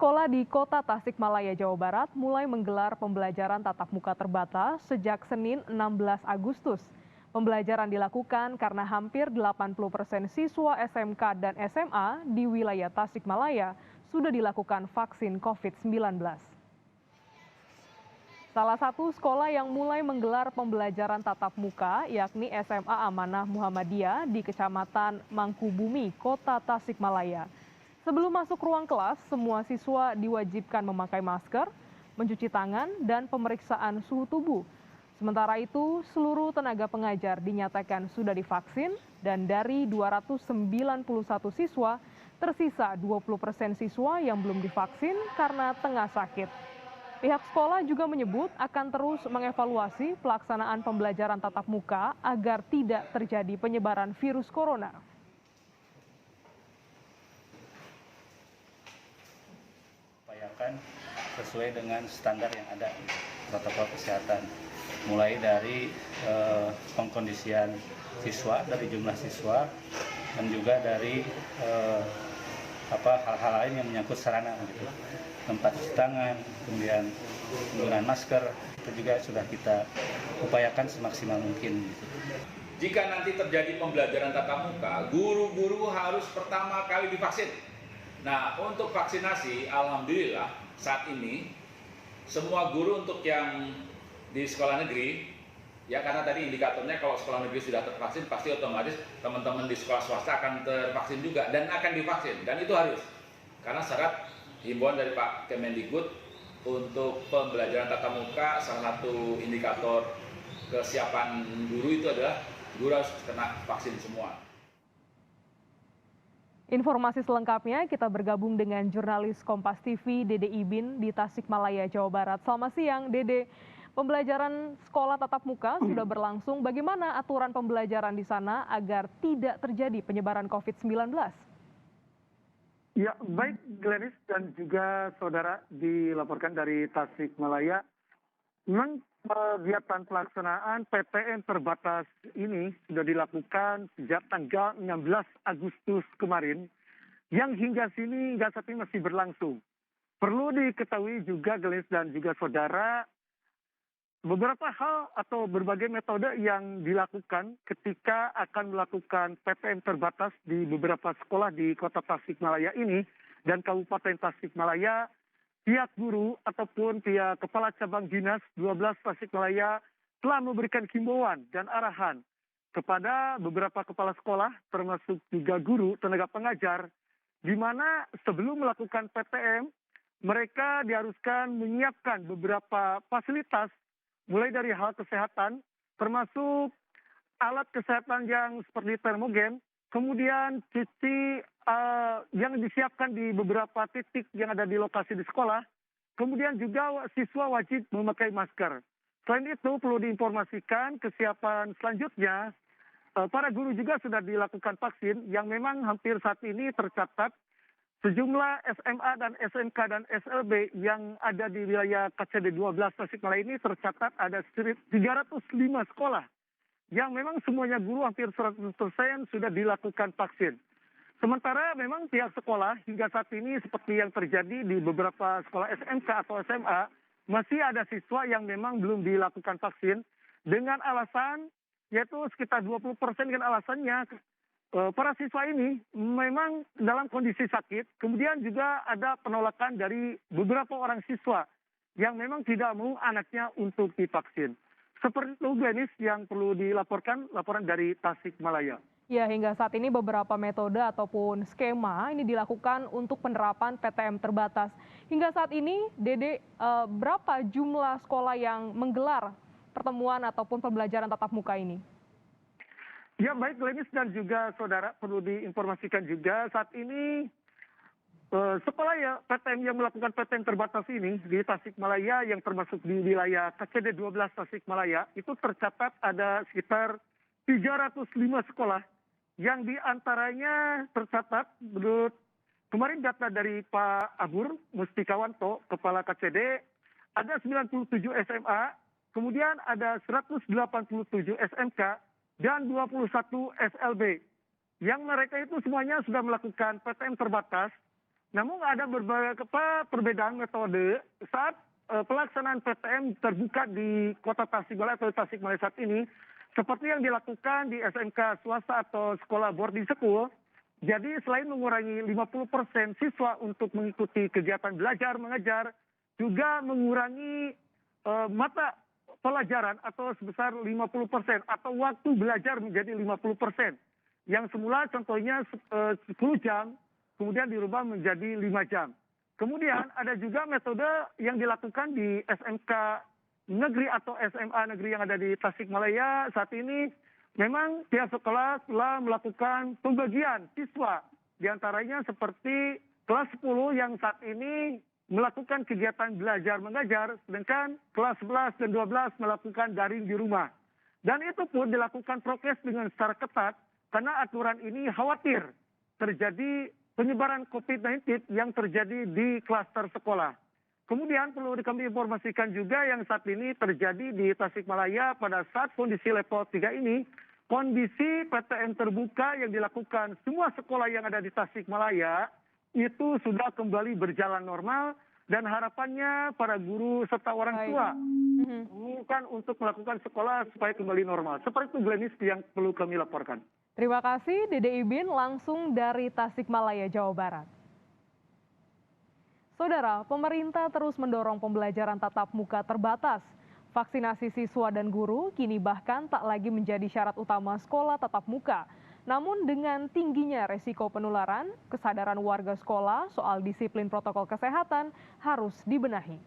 sekolah di Kota Tasikmalaya, Jawa Barat mulai menggelar pembelajaran tatap muka terbatas sejak Senin 16 Agustus. Pembelajaran dilakukan karena hampir 80% siswa SMK dan SMA di wilayah Tasikmalaya sudah dilakukan vaksin COVID-19. Salah satu sekolah yang mulai menggelar pembelajaran tatap muka yakni SMA Amanah Muhammadiyah di Kecamatan Mangkubumi, Kota Tasikmalaya. Sebelum masuk ruang kelas, semua siswa diwajibkan memakai masker, mencuci tangan, dan pemeriksaan suhu tubuh. Sementara itu, seluruh tenaga pengajar dinyatakan sudah divaksin dan dari 291 siswa, tersisa 20% siswa yang belum divaksin karena tengah sakit. Pihak sekolah juga menyebut akan terus mengevaluasi pelaksanaan pembelajaran tatap muka agar tidak terjadi penyebaran virus corona. Upayakan sesuai dengan standar yang ada protokol kesehatan, mulai dari pengkondisian siswa, dari jumlah siswa, dan juga dari hal-hal lain yang menyangkut sarana, gitu. Tempat cuci tangan, kemudian penggunaan masker, itu juga sudah kita upayakan semaksimal mungkin. Gitu. Jika nanti terjadi pembelajaran tatap muka, guru-guru harus pertama kali divaksin. Nah, untuk vaksinasi, alhamdulillah saat ini semua guru untuk yang di sekolah negeri, ya karena tadi indikatornya kalau sekolah negeri sudah tervaksin, pasti otomatis teman-teman di sekolah swasta akan tervaksin juga dan akan divaksin, dan itu harus. Karena syarat himbauan dari Pak Kemendikbud untuk pembelajaran tatap muka, salah satu indikator kesiapan guru itu adalah guru harus kena vaksin semua. Informasi selengkapnya kita bergabung dengan jurnalis Kompas TV Dede Ibin di Tasikmalaya, Jawa Barat. Selamat siang, Dede. Pembelajaran sekolah tatap muka sudah berlangsung. Bagaimana aturan pembelajaran di sana agar tidak terjadi penyebaran COVID-19? Ya, baik Glenis dan juga saudara, dilaporkan dari Tasikmalaya. Memang kegiatan pelaksanaan PTM terbatas ini sudah dilakukan sejak tanggal 16 Agustus kemarin, yang hingga saat ini masih berlangsung. Perlu diketahui juga Glenis dan juga saudara, beberapa hal atau berbagai metode yang dilakukan ketika akan melakukan PTM terbatas di beberapa sekolah di Kota Tasikmalaya ini dan Kabupaten Tasikmalaya. Pihak guru ataupun pihak kepala cabang dinas 12 Tasikmalaya telah memberikan himbauan dan arahan kepada beberapa kepala sekolah termasuk juga guru, tenaga pengajar, di mana sebelum melakukan PTM mereka diharuskan menyiapkan beberapa fasilitas mulai dari hal kesehatan termasuk alat kesehatan yang seperti termogen, kemudian cuci yang disiapkan di beberapa titik yang ada di lokasi di sekolah, kemudian juga siswa wajib memakai masker. Selain itu perlu diinformasikan kesiapan selanjutnya, para guru juga sudah dilakukan vaksin yang memang hampir saat ini tercatat sejumlah SMA dan SMK dan SLB yang ada di wilayah KCD 12 Tasikmalaya ini tercatat ada 305 sekolah yang memang semuanya guru hampir 100% sudah dilakukan vaksin. Sementara memang pihak sekolah hingga saat ini seperti yang terjadi di beberapa sekolah SMK atau SMA, masih ada siswa yang memang belum dilakukan vaksin dengan alasan, yaitu sekitar 20% dengan alasannya para siswa ini memang dalam kondisi sakit, kemudian juga ada penolakan dari beberapa orang siswa yang memang tidak mau anaknya untuk divaksin. Seperti itu, Glenis, yang perlu dilaporkan, laporan dari Tasikmalaya. Ya, hingga saat ini beberapa metode ataupun skema ini dilakukan untuk penerapan PTM terbatas. Hingga saat ini, Dede, berapa jumlah sekolah yang menggelar pertemuan ataupun pembelajaran tatap muka ini? Ya, baik Glenis dan juga saudara, perlu diinformasikan juga saat ini sekolah ya PTM yang melakukan PTM terbatas ini di Tasikmalaya yang termasuk di wilayah KCD 12 Tasikmalaya itu tercatat ada sekitar 305 sekolah yang diantaranya tercatat menurut kemarin data dari Pak Abur Mustikawanto, Kepala KCD, ada 97 SMA, kemudian ada 187 SMK, dan 21 SLB. Yang mereka itu semuanya sudah melakukan PTM terbatas Namun ada berbagai perbedaan metode saat pelaksanaan PTM terbuka di Kota Tasikmalaya atau Tasikmalaya saat ini, seperti yang dilakukan di SMK swasta atau sekolah boarding school. Jadi selain mengurangi 50% siswa untuk mengikuti kegiatan belajar mengajar, juga mengurangi mata pelajaran atau sebesar 50% atau waktu belajar menjadi 50%. Yang semula contohnya 10 jam, kemudian dirubah menjadi 5 jam. Kemudian ada juga metode yang dilakukan di SMK negeri atau SMA negeri yang ada di Tasikmalaya saat ini. Memang pihak sekolah telah melakukan pembagian siswa, diantaranya seperti kelas 10 yang saat ini melakukan kegiatan belajar mengajar, sedangkan kelas 11 dan 12 melakukan daring di rumah. Dan itu pun dilakukan prokes dengan secara ketat, karena aturan ini khawatir terjadi penyebaran COVID-19 yang terjadi di klaster sekolah. Kemudian perlu kami informasikan juga yang saat ini terjadi di Tasikmalaya pada saat kondisi level 3 ini, kondisi PTM terbuka yang dilakukan semua sekolah yang ada di Tasikmalaya itu sudah kembali berjalan normal dan harapannya para guru serta orang tua menginginkan untuk melakukan sekolah supaya kembali normal. Seperti itu Glenis yang perlu kami laporkan. Terima kasih Dede Ibin langsung dari Tasikmalaya, Jawa Barat. Saudara, pemerintah terus mendorong pembelajaran tatap muka terbatas. Vaksinasi siswa dan guru kini bahkan tak lagi menjadi syarat utama sekolah tatap muka. Namun dengan tingginya resiko penularan, kesadaran warga sekolah soal disiplin protokol kesehatan harus dibenahi.